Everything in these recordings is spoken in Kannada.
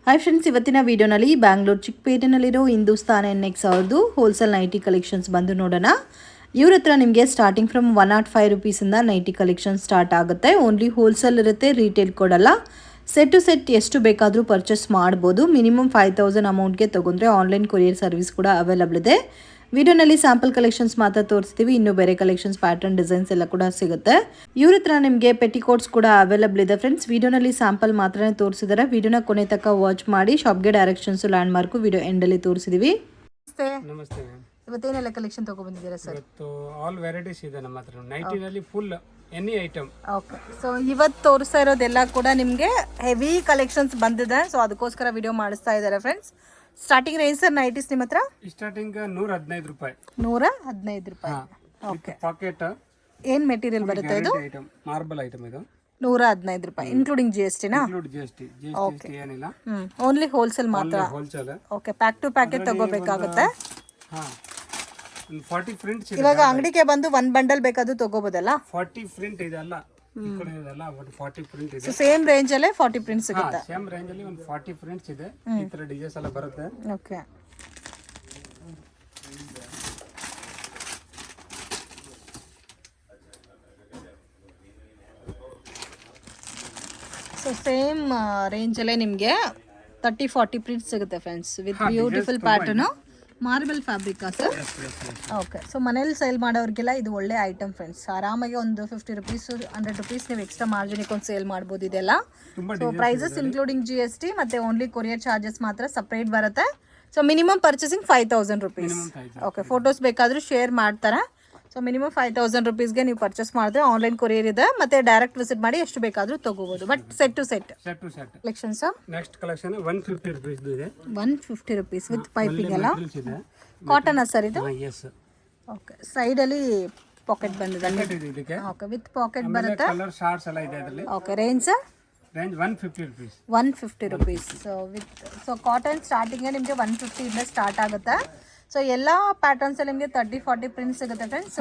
ಹಾಯ್ ಫ್ರೆಂಡ್ಸ್, ಇವತ್ತಿನ ವಿಡಿಯೋನಲ್ಲಿ ಬ್ಯಾಂಗ್ಳೂರು ಚಿಕ್ಕಪೇಟೆನಲ್ಲಿರೋ ಹಿಂದೂಸ್ತಾನ್ NX ಅವ್ರದ್ದು ಹೋಲ್ಸೇಲ್ ನೈಟಿ ಕಲೆಕ್ಷನ್ಸ್ ಬಂದು ನೋಡೋಣ. ಇವ್ರ ಹತ್ರ ನಿಮಗೆ ಸ್ಟಾರ್ಟಿಂಗ್ ಫ್ರಮ್ 105 ರುಪೀಸಿಂದ ನೈಟಿ ಕಲೆಕ್ಷನ್ ಸ್ಟಾರ್ಟ್ ಆಗುತ್ತೆ. ಓನ್ಲಿ ಹೋಲ್ಸೇಲ್ ಇರುತ್ತೆ, ರೀಟೇಲ್ ಕೊಡಲ್ಲ. ಸೆಟ್ ಟು ಸೆಟ್ ಎಷ್ಟು ಬೇಕಾದರೂ ಪರ್ಚೇಸ್ ಮಾಡ್ಬೋದು. ಮಿನಿಮಮ್ 5000 ಅಮೌಂಟ್ಗೆ ತೊಗೊಂಡ್ರೆ ಆನ್ಲೈನ್ ಕೊರಿಯರ್ ಸರ್ವಿಸ್ ಕೂಡ ಅವೈಲಬಲ್ ಇದೆ. ವಿಡಿಯೋನಲ್ಲಿ ಸ್ಯಾಂಪಲ್ ಕಲೆಕ್ಷನ್ಸ್ ಮಾತ್ರ ತೋರಿಸ್ತೀವಿ. ಇನ್ನು ಬೇರೆ ಕಲೆಕ್ಷನ್ಸ್, ಪ್ಯಾಟರ್ನ್, ಡಿಸೈನ್ಸ್ ಎಲ್ಲ ಕೂಡ ಸಿಗುತ್ತೆ. ಇವ್ರ ಹತ್ರ ನಿಮಗೆ ಪೆಟಿಕೋಟ್ಸ್ ಕೂಡ ಅವೈಲಬಲ್ ಇದೆ ಫ್ರೆಂಡ್ಸ್. ವಿಡಿಯೋನಲ್ಲಿ ಸ್ಯಾಂಪಲ್ ಮಾತ್ರ ತೋರಿಸಿದ್ದಾರೆ. ವಿಡಿಯೋನ ಕೊನೆ ತನಕ ವಾಚ್ ಮಾಡಿ. ಶಾಪ್ಗೆ ಡೈರೆಕ್ಷನ್ಸ್, ಲ್ಯಾಂಡ್ ಮಾರ್ಕು ವಿಡಿಯೋ ಎಂಡಲ್ಲಿ ತೋರಿಸಿದೀವಿ. ನಮಸ್ತೆ ಮ್ಯಾಮ್. ಇವತ್ತೇನೆಲ್ಲ ಕಲೆಕ್ಷನ್ ತಗೊಂಡ್ಬಂದಿದ್ದೀರಾ ಸರ್? ಇವತ್ತು ಆಲ್ ವೆರೈಟೀಸ್ ಇದೆ ನಮ್ಮ ಹತ್ರ. ನೈಟಿನಲ್ಲಿ full any item. Okay, so ಇವತ್ತು ತೋರಿಸ್ತಾ ಇರೋದೆಲ್ಲ ಕೂಡ ನಿಮಗೆ ಹೆವಿ ಕಲೆಕ್ಷನ್ಸ್ ಬಂದಿದೆ. ಸೊ ಅದಕ್ಕೋಸ್ಕರ ವಿಡಿಯೋ ಮಾಡಿಸ್ತಾ ಇದ್ದಾರೆ friends. Starting range sir nighties ನಿಮ್ಮ ಹತ್ರ? ಸ್ಟಾರ್ಟಿಂಗ್ 115 ರೂಪಾಯಿ. 115 ರೂಪಾಯಿ. ಓಕೆ, ಪಾಕೆಟ್ ಏನ್ ಮೆಟೀರಿಯಲ್ ಬರುತ್ತೆ ಇದು? ಐಟಮ್ ಮಾರ್ಬಲ್ ಐಟಮ್ ಇದು. 115 ರೂಪಾಯಿ ಇನ್ಕ್ಲೂಡಿಂಗ್ GST ನಾ? ಇನ್ಕ್ಲೂಡ್ GST ಏನಿಲ್ಲ. ಓನ್ಲಿ ಹೋಲ್ಸೇಲ್ ಮಾತ್ರ. Wholesale. Okay, pack to packet ತಗೋಬೇಕಾಗುತ್ತೆ. ಹಾ, 40 ಪ್ರಿಂಟ್ಸ್ ಇದೆ. ಇವಾಗ ಅಂಗಡಿಗೆ ಬಂದು ಒಂದ್ ಬಂಡಲ್ ಬೇಕಾದ್ರೂ ತಗೋಬೋದಲ್ಲ? 40 ಪ್ರಿಂಟ್ ಇದೆ ಅಲ್ಲ, ಈ ಕಡೆ ಇದೆಲ್ಲ 40 ಪ್ರಿಂಟ್ ಇದೆ. ಸೇಮ್ ರೇಂಜ್ ಅಲ್ಲೇ 40 ಪ್ರಿಂಟ್ಸ್ ಸಿಗುತ್ತೆ. ಸೇಮ್ ರೇಂಜ್ ಅಲ್ಲಿ ಒಂದು 40 ಪ್ರಿಂಟ್ಸ್ ಇದೆ. ಈ ತರ ಡಿಸೈನ್ಸ್ ಎಲ್ಲ ಬರುತ್ತೆ. ಓಕೆ, ಸೊ ಸೇಮ್ ರೇಂಜ್ ಅಲ್ಲೇ ನಿಮಗೆ 30-40 ಪ್ರಿಂಟ್ಸ್ ಸಿಗುತ್ತೆ friends, with beautiful pattern. Marble ಫ್ಯಾಬ್ರಿಕಾ ಸರ್? ಓಕೆ, ಸೊ ಮನೇಲಿ ಸೇಲ್ ಮಾಡೋರಿಗೆಲ್ಲ ಇದು ಒಳ್ಳೆ ಐಟಮ್ ಫ್ರೆಂಡ್ಸ್. ಆರಾಮಾಗಿ ಒಂದು 50 ರುಪೀಸ್ 100 ರುಪೀಸ್ ನೀವು ಎಕ್ಸ್ಟ್ರಾ ಮಾರ್ಜಿನ್ ಇಟ್ಕೊಂಡು ಸೇಲ್ ಮಾಡ್ಬೋದು ಇದೆಲ್ಲ. ಸೊ ಪ್ರೈಸಸ್ ಇನ್ಕ್ಲೂಡಿಂಗ್ GST ಮತ್ತೆ ಓನ್ಲಿ ಕೊರಿಯರ್ ಚಾರ್ಜಸ್ ಮಾತ್ರ ಸಪ್ರೇಟ್ ಬರುತ್ತೆ. So minimum purchasing 5000 rupees. Okay, photos ಬೇಕಾದರೂ ಶೇರ್ ಮಾಡ್ತಾರೆ. ಸೊ ಮಿನಿಮಮ್ 5000 ರುಪೀಸ್ಗೆ ನೀವು ಪರ್ಚೇಸ್ ಮಾಡಿದ್ರೆ ಆನ್ಲೈನ್ ಕೊರಿಯರ್ ಇದೆ. ಮತ್ತೆ ಡೈರೆಕ್ಟ್ ವಿಸಿಟ್ ಮಾಡಿ ಎಷ್ಟು ಬೇಕಾದರೂ ತಗೋಬಹುದು. But set to set collection sir. Next collection 150 rupees ಇದೆ. 150 ರುಪೀಸ್ ವಿತ್ ಪೈಪಿಂಗ್ ಎಲ್ಲ. ಕಾಟನ್ ಸರ್ ಇದು? ಎಸ್. ಓಕೆ, ಸೈಡ್ ಅಲ್ಲಿ ಪಾಕೆಟ್ ಬಂದಿದೆ. ಇದಕ್ಕೆ ಓಕೆ, ವಿತ್ ಪಾಕೆಟ್ ಬರುತ್ತೆ. ಕಲರ್ ಶಾರ್ಟ್ಸ್ ಎಲ್ಲ ಇದೆ ಅದರಲ್ಲಿ. Okay, range sir? Range 150 rupees. 150 rupees. So cotton starting ನಿಮಗೆ 150 ಇಂದ ಸ್ಟಾರ್ಟ್ ಆಗುತ್ತೆ. ಸೊ ಎಲ್ಲ ಪ್ಯಾಟರ್ನ್ಸ್ ಅಲ್ಲಿ ನಿಮಗೆ 30-40 ಪ್ರಿಂಟ್ ಸಿಗುತ್ತೆ ಫ್ರೆಂಡ್ಸ್.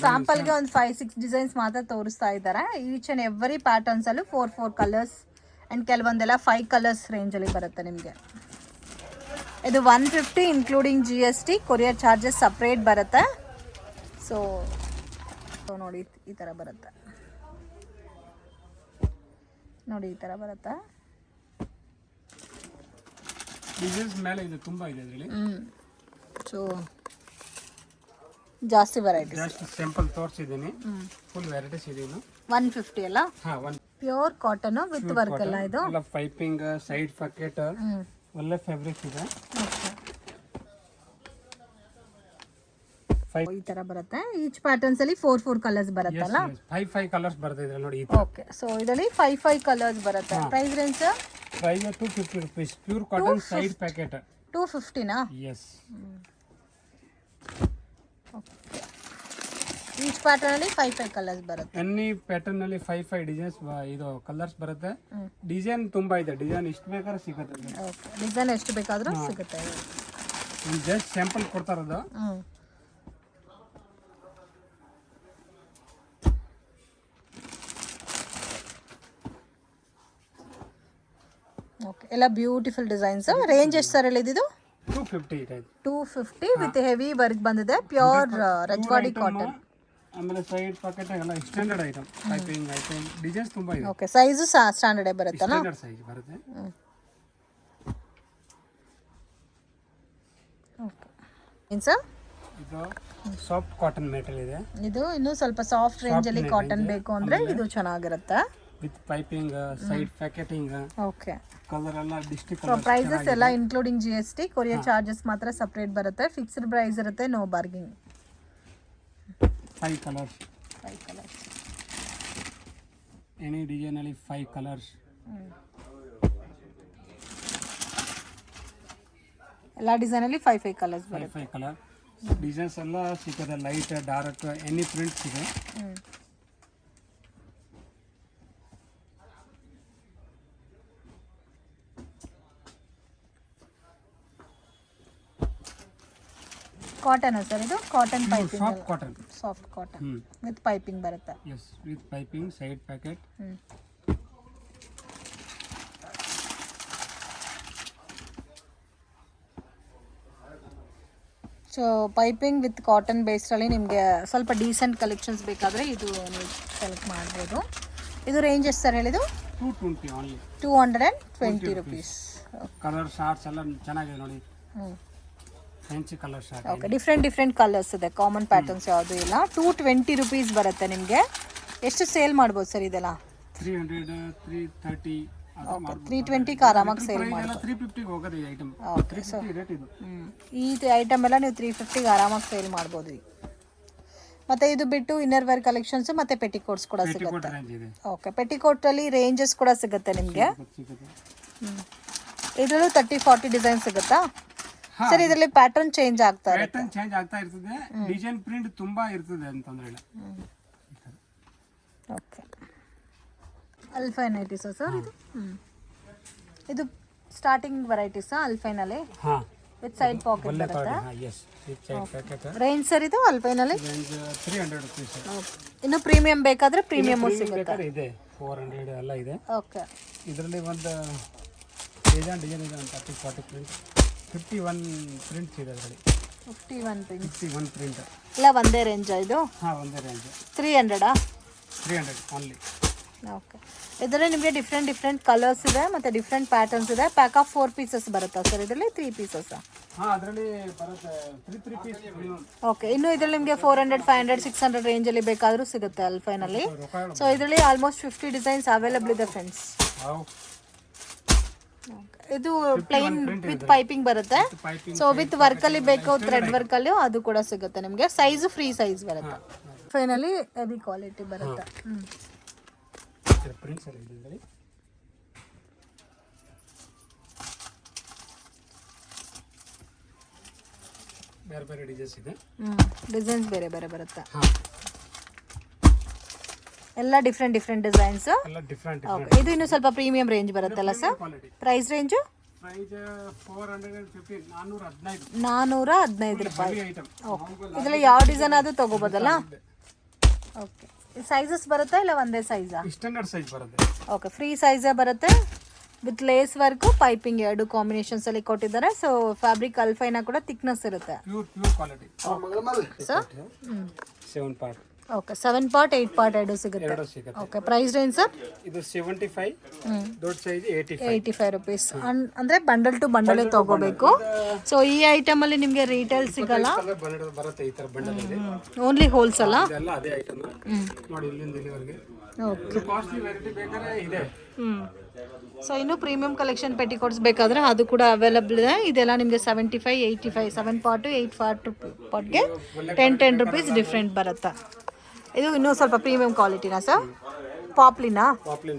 ಸ್ಯಾಂಪಲ್ಗೆ ಒಂದು 5-6 ಡಿಸೈನ್ಸ್ ಮಾತ್ರ ತೋರಿಸ್ತಾ ಇದ್ದಾರೆ. ಈಚ್ ಅಂಡ್ ಎವ್ರಿ ಪ್ಯಾಟರ್ನ್ಸ್ ಅಲ್ಲೂ 4 ಕಲರ್ಸ್ ಅಂಡ್ ಕೆಲವೊಂದೆಲ್ಲ 5 ಕಲರ್ಸ್ ರೇಂಜ್ ಅಲ್ಲಿ ಬರುತ್ತೆ ನಿಮಗೆ. ಇದು 150 including GST, courier charges separate ಬರುತ್ತೆ. ಸೊ ನೋಡಿ ಈ ಥರ ಬರುತ್ತೆ. ನೋಡಿ ಈ ಥರ ಬರುತ್ತೆ. ಡಿಸೈನ್ಸ್ ಮೇಲೆ ಇದೆ, ತುಂಬಾ ಇದೆ ಇದರಲ್ಲಿ. ಸೊ ಜಾಸ್ತಿ ವೆರೈಟಿ. ಜಸ್ಟ್ ಸಿಂಪಲ್ ತೋರಿಸಿದ್ದೀನಿ. ಫುಲ್ ವೆರೈಟೀಸ್ ಇದೆ ಇನ್ನು. 150 ಅಲ್ಲ? ಹಾ, ಪ್ಯೂರ್ ಕಾಟನ್ ವಿತ್ ವರ್ಕ್ ಎಲ್ಲ ಇದು. ಎಲ್ಲ ಪೈಪಿಂಗ್, ಸೈಡ್ ಪಾಕೆಟ್, ಒಳ್ಳೆ ಫ್ಯಾಬ್ರಿಕ್ ಇದೆ. ಈ ತರ ಬರುತ್ತೆ. ಈಚ್ ಪ್ಯಾಟರ್ನ್ಸ್ ಅಲ್ಲಿ 4 ಕಲರ್ಸ್ ಬರುತ್ತಲ್ಲ? 5 ಕಲರ್ಸ್ ಬರುತ್ತೆ ಇದರಲ್ಲಿ ನೋಡಿ. ಓಕೆ, ಸೊ ಇದರಲ್ಲಿ 5 ಕಲರ್ಸ್ ಬರುತ್ತೆ. Price range? Price 250 rupees. Pure cotton side packet 250 ನಾ? ಎಸ್. ಈಚ್ ಪ್ಯಾಟರ್ನ್ ಅಲ್ಲಿ 5 ಕಲರ್ಸ್ ಬರುತ್ತೆ. ಎನಿ ಪ್ಯಾಟರ್ನ್ ಅಲ್ಲಿ 5 ಡಿಸೈನ್ಸ್ ಇದು ಕಲರ್ಸ್ ಬರುತ್ತೆ. ಡಿಸೈನ್ ತುಂಬಾ ಇದೆ. ಡಿಸೈನ್ ಎಷ್ಟು ಬೇಕಾದ್ರೂ ಸಿಗುತ್ತೆ. ಓಕೆ, ಡಿಸೈನ್ ಎಷ್ಟು ಬೇಕಾದ್ರೂ ಸಿಗುತ್ತೆ. ಜಸ್ಟ್ ಸ್ಯಾಂಪಲ್ ಕೊಡ್ತಾ ಇರೋದು. ಓಕೆ, ಎಲ್ಲ ಬ್ಯೂಟಿಫುಲ್ ಡಿಸೈನ್ಸ್. ರೇಂಜ್ ಎಷ್ಟು ಸರ್ ಹೇಳಿದ್ದು? 250 ಇದೆ. 250 ವಿತ್ ಹೆವಿ ವರ್ಕ್ ಬಂದಿದೆ. Pure Rajwadi cotton. ಆಮೇಲೆ ಸೈಡ್ ಪಾಕೆಟ್ ಎಲ್ಲ standard item. Piping item designs ತುಂಬಾ ಇದೆ. ಓಕೆ, ಸೈಜ್ ಸ್ಟ್ಯಾಂಡರ್ಡ್ ಬರುತ್ತಲ್ಲ? ಸ್ಟ್ಯಾಂಡರ್ಡ್ ಸೈಜ್ ಬರುತ್ತೆ. ಓಕೆ, ಏನು ಸರ್ ಇದು ಸಾಫ್ಟ್ ಕಾಟನ್ ಮೆಟೀರಿಯಲ್ ಇದೆ. ಇದು ಇನ್ನೂ ಸ್ವಲ್ಪ ಸಾಫ್ಟ್ ರೇಂಜ್ ಅಲ್ಲಿ ಕಾಟನ್ ಬೇಕು ಅಂದ್ರೆ ಇದು ಚೆನ್ನಾಗಿರುತ್ತೆ. With piping, side packeting. Okay, colour ಎಲ್ಲ ಡಿಸ್ಟ್ರಿಕ್ಟ್. ಸೊ ಪ್ರೈಸಸ್ ಎಲ್ಲ ಇನ್ಕ್ಲೂಡಿಂಗ್ GST, ಕೊರಿಯರ್ ಚಾರ್ಜಸ್ ಮಾತ್ರ ಸಪ್ರೇಟ್ ಬರುತ್ತೆ. ಫಿಕ್ಸ್ಡ್ ಪ್ರೈಸ್ ಇರುತ್ತೆ, no bargaining. 5 colours. Any design ಅಲ್ಲಿ 5 ಕಲರ್ಸ್. ಎಲ್ಲ ಡಿಸೈನ್ ಅಲ್ಲಿ 5 ಕಲರ್ಸ್ ಬರುತ್ತೆ. 5 ಕಲರ್ ಡಿಸೈನ್ಸ್ ಎಲ್ಲ ಸಿಗುತ್ತೆ. ಲೈಟ್, ಡಾರ್ಕ್, ಎನಿ ಪ್ರಿಂಟ್ಸ್ ಇದೆ. ಕಾಟನ್ ಸರ್ ಇದು? Cotton piping, soft cotton. Soft cotton with piping ಬರುತ್ತೆ. Yes, with piping, side packet. So piping with cotton ಬೇಸ್ಡಲ್ಲಿ ನಿಮಗೆ ಸ್ವಲ್ಪ ಡೀಸೆಂಟ್ ಕಲೆಕ್ಷನ್ಸ್ ಬೇಕಾದರೆ ಇದು ನೀವು ಸೆಲೆಕ್ಟ್ ಮಾಡ್ಬೋದು. ಇದು ರೇಂಜ್ ಎಷ್ಟು ಸರ್ ಹೇಳಿದ್ದು? 220 ಓನ್ಲಿ. 220 ರುಪೀಸ್. ಕಲರ್ ಶಾರ್ಟ್ಸ್ ಎಲ್ಲ ಚೆನ್ನಾಗಿದೆ ನೋಡಿ. Fancy colour short. Okay, different colours ಇದೆ, ಕಾಮನ್ ಪ್ಯಾಟರ್ನ್ಸ್ ಯಾವುದೂ ಇಲ್ಲ. 220 ರುಪೀಸ್ ಬರುತ್ತೆ ನಿಮಗೆ. ಎಷ್ಟು ಸೇಲ್ ಮಾಡ್ಬೋದು ಸರ್ ಇದೆಲ್ಲ? 300, 330. ಓಕೆ, 320ಗೆ ಆರಾಮಾಗಿ ಸೇಲ್ ಮಾಡ್ಬೋದು. 350ಗೆ ಹೋಗೋದು ಈ ಐಟಮ್. ಓಕೆ, ಸೊ ರೇಟ್ ಇದು. ಈ ಐಟಮ್ ಎಲ್ಲ ನೀವು 350ಗೆ ಆರಾಮಾಗಿ ಸೇಲ್ ಮಾಡ್ಬೋದು. ಮತ್ತು ಇದು ಬಿಟ್ಟು ಇನ್ನರ್ ವೇರ್ ಕಲೆಕ್ಷನ್ಸ್ ಮತ್ತು ಪೆಟಿಕೋಟ್ಸ್ ಕೂಡ ಸಿಗುತ್ತೆ. ಓಕೆ, ಪೆಟಿಕೋಟಲ್ಲಿ ರೇಂಜಸ್ ಕೂಡ ಸಿಗುತ್ತೆ ನಿಮಗೆ. ಇದರಲ್ಲೂ 30-40 ಡಿಸೈನ್ ಸಿಗುತ್ತಾ ಸರ್? ಇದರಲ್ಲಿ ಪ್ಯಾಟರ್ನ್ ಚೇಂಜ್ ಆಗ್ತಾ ಇರ್ತದೆ. ಡಿಸೈನ್ ಪ್ರಿಂಟ್ ತುಂಬಾ ಇರ್ತದೆ ಅಂತಂದ್ರೆ ಇಲ್ಲ. ಓಕೆ, ಅಲ್ಫೈನ್ ನೈಟೀಸ್ ಸರ್ ಇದು? ಇದು ಸ್ಟಾರ್ಟಿಂಗ್ ವೆರೈಟೀಸ್ ಅಲ್ಫೈನಲ್ಲಿ ವಿತ್ ಸೈಡ್ ಪಾಕೆಟ್ ಬರುತ್ತೆ. ರೇಂಜ್ ಸರ್ ಇದು ಅಲ್ಫೈನಲ್ಲಿ? 300 ರುಪೀಸ್. ಇನ್ನು ಪ್ರೀಮಿಯಂ ಬೇಕಾದ್ರೆ ಪ್ರೀಮಿಯಂ ಸಿಗುತ್ತೆ. ಇದೆ 400 ಎಲ್ಲ ಇದೆ. ಓಕೆ, ಇದರಲ್ಲಿ ಒಂದು ಡಿಸೈನ್ ಇದೆ ಅಂತ 30-40 ಪ್ರಿಂಟ್. 51 ಪ್ರಿಂಟ್ಸ್ ಇದೆ ಅದರಲ್ಲಿ. 51 ಪ್ರಿಂಟ್ ಇಲ್ಲ ಒಂದೇ ರೇಂಜ್ ಇದು? ಒಂದೇ ರೇಂಜ್. 300 ಓನ್ಲಿ. ಓಕೆ, ಇದರಲ್ಲಿ ನಿಮಗೆ ಡಿಫ್ರೆಂಟ್ ಕಲರ್ಸ್ ಇದೆ ಮತ್ತು ಡಿಫ್ರೆಂಟ್ ಪ್ಯಾಟರ್ನ್ಸ್ ಇದೆ. ಪ್ಯಾಕ್ ಆಫ್ 4 ಪೀಸಸ್ ಬರುತ್ತಾ ಸರ್ ಇದರಲ್ಲಿ? 3 ಪೀಸಸ್? ಅದರಲ್ಲಿ ಬರುತ್ತೆ 3 ಪೀಸ್. ಓಕೆ, ಇನ್ನು ಇದರಲ್ಲಿ ನಿಮಗೆ 400, 500, 600 ರೇಂಜಲ್ಲಿ ಬೇಕಾದರೂ ಸಿಗುತ್ತೆ ಅಲ್ಫೈನಲ್ಲಿ. ಸೊ ಇದರಲ್ಲಿ ಆಲ್ಮೋಸ್ಟ್ 50 ಡಿಸೈನ್ಸ್ ಅವೈಲೇಬಲ್ ಇದೆ ಫ್ರೆಂಡ್ಸ್. ಇದು ಪ್ಲೈನ್ ವಿತ್ ಪೈಪಿಂಗ್ ಬರುತ್ತೆ. ಸೊ ವಿತ್ ವರ್ಕಲ್ಲಿ ಬೇಕು, ಥ್ರೆಡ್ ವರ್ಕಲ್ಲಿ ಅದು ಕೂಡ ಸಿಗುತ್ತೆ ನಿಮಗೆ. ಸೈಜು ಫ್ರೀ ಸೈಜ್ ಬರುತ್ತೆ. ಫೈನಲಿ ಹೆವಿ ಕ್ವಾಲಿಟಿ ಬರುತ್ತೆ. ಪ್ರಿಂಟ್ಸ್ ಎಲ್ಲ ಇದೆ. ಬೇರೆ ಡಿಸೈನ್ಸ್ ಇದೆ. ಡಿಸೈನ್ಸ್ ಬೇರೆ ಬರುತ್ತೆ. ಎಲ್ಲ ಡಿಫ್ರೆಂಟ್ ಡಿಸೈನ್ಸ್. ಎಲ್ಲ ಡಿಫ್ರೆಂಟ್. ಓಕೆ, ಇದು ಇನ್ನು ಸ್ವಲ್ಪ ಪ್ರೀಮಿಯಂ ರೇಂಜ್ ಬರುತ್ತಲ್ಲ ಸರ್? Price range? ಪ್ರೈಸ್ 415, 415. 415 ರೂಪಾಯಿ. ಓಕೆ, ಇದರಲ್ಲಿ ಯಾವ ಡಿಸೈನ್ ಆದರೂ ತಗೋಬೋದಲ್ಲ? ಓಕೆ, ಸೈಜಸ್ ಬರುತ್ತಾ ಇಲ್ಲ ಒಂದೇ ಸೈಜಾ? ಸ್ಟ್ಯಾಂಡರ್ಡ್ ಸೈಜ್ ಬರುತ್ತೆ. ಓಕೆ, ಫ್ರೀ ಸೈಜೇ ಬರುತ್ತೆ ವಿತ್ ಲೇಸ್ ವರ್ಕು, ಪೈಪಿಂಗ್ ಎರಡು ಕಾಂಬಿನೇಷನ್ಸ್ ಅಲ್ಲಿ ಕೊಟ್ಟಿದ್ದಾರೆ. ಸೊ ಫ್ಯಾಬ್ರಿಕ್ ಅಲ್ಫೈನ ಕೂಡ ಥಿಕ್ನೆಸ್ ಇರುತ್ತೆ. Pure quality. Sir 7 part. Okay, 7 part 8 part ಎರಡು ಸಿಗುತ್ತೆ. Okay, price range sir? ಇದು 75, ದೊಡ್ಡ ಸೈಜ್ 85 ರುಪೀಸ್. ಅಂದರೆ ಬಂಡಲ್ ಟು ಬಂಡಲ್ ತಗೋಬೇಕು. ಸೊ ಈ ಐಟಮ್ ಅಲ್ಲಿ ನಿಮಗೆ ರೀಟೇಲ್ ಸಿಗಲ್ಲ, ಬರುತ್ತೆ ಈ ತರ ಬಂಡಲ್ ಅಲ್ಲಿ. ಓನ್ಲಿ ಹೋಲ್ಸೇಲ್ ಎಲ್ಲ ಅದೇ ಐಟಮ್ ನೋಡಿ ಇಲ್ಲಿಂದ ಇಲ್ಲಿವರೆಗೆ. ಓಕೆ, ಕಾಸ್ಟ್ಲಿ ವೆರೈಟಿ ಬೇಕಾದ್ರೆ ಇದೆ. ಸೊ ಇನ್ನು ಪ್ರೀಮಿಯಂ ಕಲೆಕ್ಷನ್ ಪೆಟಿಕೋಟ್ಸ್ ಬೇಕಾದರೆ ಅದು ಕೂಡ ಅವೈಲಬಲ್ ಇದೆ. ಇದೆಲ್ಲ ನಿಮಗೆ 75, 85, 7 ಪಾರ್ಟು 8 ಪಾರ್ಟ್ಗೆ 10 ರುಪೀಸ್ ಡಿಫ್ರೆಂಟ್ ಬರುತ್ತೆ. ಇದು ಇನ್ನೂ ಸ್ವಲ್ಪ ಪ್ರೀಮಿಯಂ ಕ್ವಾಲಿಟಿನಾ ಸರ್? ಪಾಪ್ಲಿನ್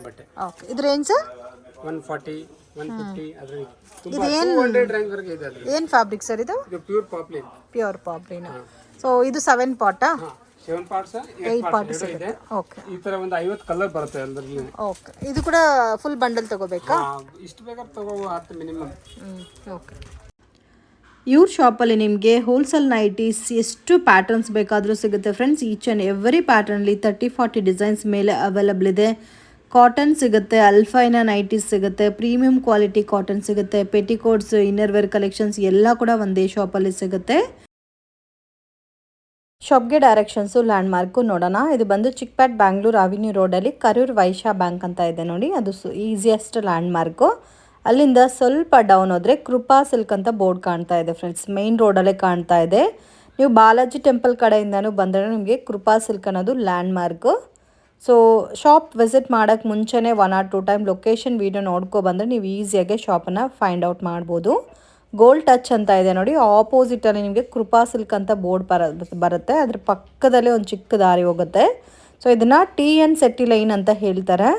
ಬಟ್ಟೆ. ಓಕೆ, ಇದು ರೇಂಜ್ ಸರ್? 140, 150. ಇದು ಏನು ಫ್ಯಾಬ್ರಿಕ್ ಸರ್ ಇದು? ಪ್ಯೂರ್ ಪಾಪ್ಲಿನ್. ಸೊ ಇದು 7 ಪಾರ್ಟಾ? 7 ಪಾರ್ಟ್ಸ್, 8 ಪಾರ್ಟ್ಸ್ ಇದೆ. ಓಕೆ, ಈ ತರ ಒಂದು 50 ಕಲರ್ ಬರುತ್ತೆ ಅದರಲ್ಲಿ. ಓಕೆ, ಇದು ಕೂಡ ಫುಲ್ ಬಂಡಲ್ ತಗೋಬೇಕಾ? ಇಷ್ಟು ಬೇಕಾದ್ರೆ ತಗೋ 10 ಮಿನಿಮಮ್. ಓಕೆ, ಇವ್ರ ಶಾಪಲ್ಲಿ ನಿಮಗೆ ಹೋಲ್ಸೇಲ್ ನೈಟೀಸ್ ಎಷ್ಟು ಪ್ಯಾಟರ್ನ್ಸ್ ಬೇಕಾದರೂ ಸಿಗುತ್ತೆ ಫ್ರೆಂಡ್ಸ್. ಈಚ್ ಆ್ಯಂಡ್ ಎವ್ರಿ ಪ್ಯಾಟರ್ನ್ಲಿ 30-40 ಡಿಸೈನ್ಸ್ ಮೇಲೆ ಅವೈಲಬಲ್ ಇದೆ. ಕಾಟನ್ ಸಿಗುತ್ತೆ, ಅಲ್ಫೈನ ನೈಟೀಸ್ ಸಿಗುತ್ತೆ, ಪ್ರೀಮಿಯಂ ಕ್ವಾಲಿಟಿ ಕಾಟನ್ ಸಿಗುತ್ತೆ, ಪೆಟಿಕೋಟ್ಸ್, ಇನ್ನರ್ ವೇರ್ ಕಲೆಕ್ಷನ್ಸ್ ಎಲ್ಲ ಕೂಡ ಒಂದೇ ಶಾಪಲ್ಲಿ ಸಿಗುತ್ತೆ. ಶಾಪ್ಗೆ ಡೈರೆಕ್ಷನ್ಸು ಲ್ಯಾಂಡ್ ಮಾರ್ಕು ನೋಡೋಣ. ಇದು ಬಂದು ಚಿಕ್ಪೇಟ್ ಬ್ಯಾಂಗ್ಳೂರ್ ಅವೆನ್ಯೂ ರೋಡಲ್ಲಿ ಕರೂರ್ ವೈಶ್ಯ ಬ್ಯಾಂಕ್ ಅಂತ ಇದೆ ನೋಡಿ, ಅದು ಈಸಿಯೆಸ್ಟ್ ಲ್ಯಾಂಡ್ ಮಾರ್ಕು. ಅಲ್ಲಿಂದ ಸ್ವಲ್ಪ ಡೌನ್ ಹೋದರೆ ಕೃಪಾ ಸಿಲ್ಕ್ ಅಂತ ಬೋರ್ಡ್ ಕಾಣ್ತಾ ಇದೆ ಫ್ರೆಂಡ್ಸ್, ಮೇನ್ ರೋಡಲ್ಲೇ ಕಾಣ್ತಾ ಇದೆ. ನೀವು ಬಾಲಾಜಿ ಟೆಂಪಲ್ ಕಡೆಯಿಂದನೂ ಬಂದರೆ ನಿಮಗೆ ಕೃಪಾ ಸಿಲ್ಕ್ ಅನ್ನೋದು land mark. So shop visit ಮಾಡೋಕ್ಕೆ ಮುಂಚೆನೇ 1 or 2 ಟೈಮ್ ಲೊಕೇಶನ್ ವೀಡಿಯೋ ನೋಡ್ಕೊಬಂದರೆ ನೀವು ಈಸಿಯಾಗಿ ಶಾಪನ್ನು ಫೈಂಡ್ ಔಟ್ ಮಾಡ್ಬೋದು. ಗೋಲ್ಡ್ ಟಚ್ ಅಂತ ಇದೆ ನೋಡಿ, ಆಪೋಸಿಟಲ್ಲಿ ನಿಮಗೆ ಕೃಪಾ ಸಿಲ್ಕ್ ಅಂತ ಬೋರ್ಡ್ ಬರುತ್ತೆ. ಅದ್ರ ಪಕ್ಕದಲ್ಲೇ ಒಂದು ಚಿಕ್ಕ ದಾರಿ ಹೋಗುತ್ತೆ. ಸೊ ಇದನ್ನು TN ಸೆಟ್ಟಿ ಲೈನ್ ಅಂತ ಹೇಳ್ತಾರೆ.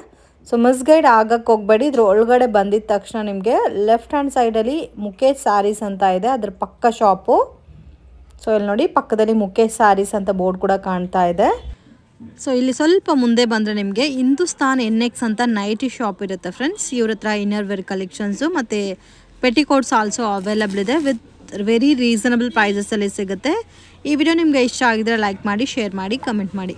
ಸೊ ಮಿಸ್ಗೈಡ್ ಆಗಕ್ಕೆ ಹೋಗಬೇಡಿ. ಇದ್ರ ಒಳಗಡೆ ಬಂದಿದ್ದ ತಕ್ಷಣ ನಿಮಗೆ ಲೆಫ್ಟ್ ಹ್ಯಾಂಡ್ ಸೈಡಲ್ಲಿ ಮುಖೇಶ್ ಸ್ಯಾರೀಸ್ ಅಂತ ಇದೆ, ಅದ್ರ ಪಕ್ಕ ಶಾಪು. ಸೊ ಇಲ್ಲಿ ನೋಡಿ ಪಕ್ಕದಲ್ಲಿ ಮುಖೇಶ್ ಸ್ಯಾರೀಸ್ ಅಂತ ಬೋರ್ಡ್ ಕೂಡ ಕಾಣ್ತಾ ಇದೆ. ಸೊ ಇಲ್ಲಿ ಸ್ವಲ್ಪ ಮುಂದೆ ಬಂದರೆ ನಿಮಗೆ ಹಿಂದೂಸ್ತಾನ್ NX ಅಂತ ನೈಟಿ ಶಾಪ್ ಇರುತ್ತೆ ಫ್ರೆಂಡ್ಸ್. ಇವ್ರ ಹತ್ರ ಇನ್ನರ್ ವೇರ್ ಕಲೆಕ್ಷನ್ಸು ಮತ್ತು ಪೆಟಿಕೋಟ್ಸ್ ಆಲ್ಸೋ ಅವೈಲಬಲ್ ಇದೆ ವಿತ್ ವೆರಿ ರೀಸನಬಲ್ ಪ್ರೈಸಸಲ್ಲಿ ಸಿಗುತ್ತೆ. ಈ ವಿಡಿಯೋ ನಿಮಗೆ ಇಷ್ಟ ಆಗಿದ್ರೆ ಲೈಕ್ ಮಾಡಿ, ಶೇರ್ ಮಾಡಿ, ಕಮೆಂಟ್ ಮಾಡಿ.